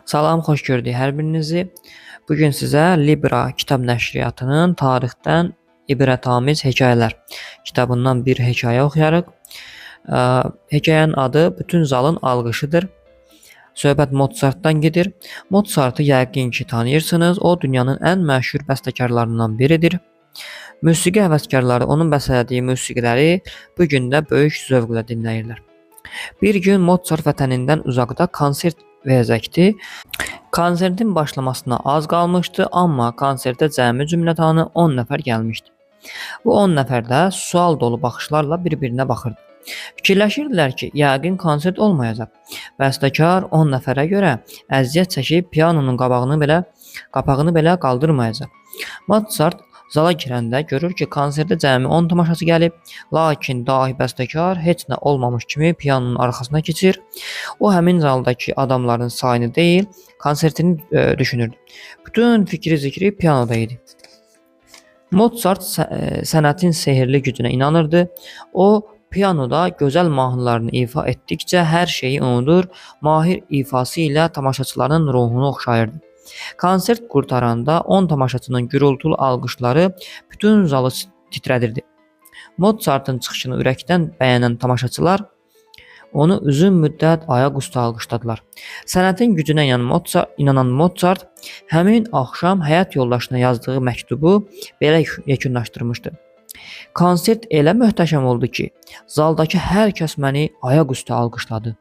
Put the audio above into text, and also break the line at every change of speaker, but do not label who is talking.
Salam, xoş gördük hər birinizi. Bugün sizə Libra kitab nəşriyyatının tarixdən ibrətamiz hekayələr kitabından bir hekayə oxuyarıq. Hekayənin adı Bütün zalın alqışıdır. Söhbət Mozartdan gedir. Mozartı yəqin ki tanıyırsınız. O dünyanın ən məşhur bəstəkarlarından biridir. Musiqi həvəskarları onun bəstələdiyi musiqiləri bu gün də böyük zövqlə dinləyirlər. Bir gün Mozart vətənindən uzaqda konsert verəcəkdi. Konsertin başlamasına az qalmışdı, amma konsertə cəmi cümlətanı 10 nəfər gəlmişdi. Bu 10 nəfər də sual dolu baxışlarla bir-birinə baxırdı. Fikirləşirdilər ki, yəqin konsert olmayacaq. Bəstəkar 10 nəfərə görə əziyyət çəkib pianonun qapağını belə qaldırmayacaq. Mozart zala girəndə görür ki, konsertə cəmi 10 tamaşaçı gəlib, lakin dahi bəstəkar heç nə olmamış kimi pianonun arxasına keçir. O həmin zaldakı adamların sayını deyil, konsertini düşünürdü. Bütün fikri-zikri pianoda idi. Mozart sənətin sehirli gücünə inanırdı. O pianoda gözəl mahnılarını ifa etdikcə hər şeyi unudur, mahir ifası ilə tamaşaçıların ruhunu oxşayırdı. Konsert qurtaranda 10 tamaşaçının gürültülü alqışları bütün zalı titrədirdi. Mozartın çıxışını ürəkdən bəyənən tamaşaçılar onu uzun müddət ayaqüstə alqışladılar. Sənətin gücünə inanan Mozart həmin axşam həyat yoldaşına yazdığı məktubu belə yekunlaşdırmışdı. Konsert elə möhtəşəm oldu ki, zaldakı hər kəs məni ayaqüstə alqışladı.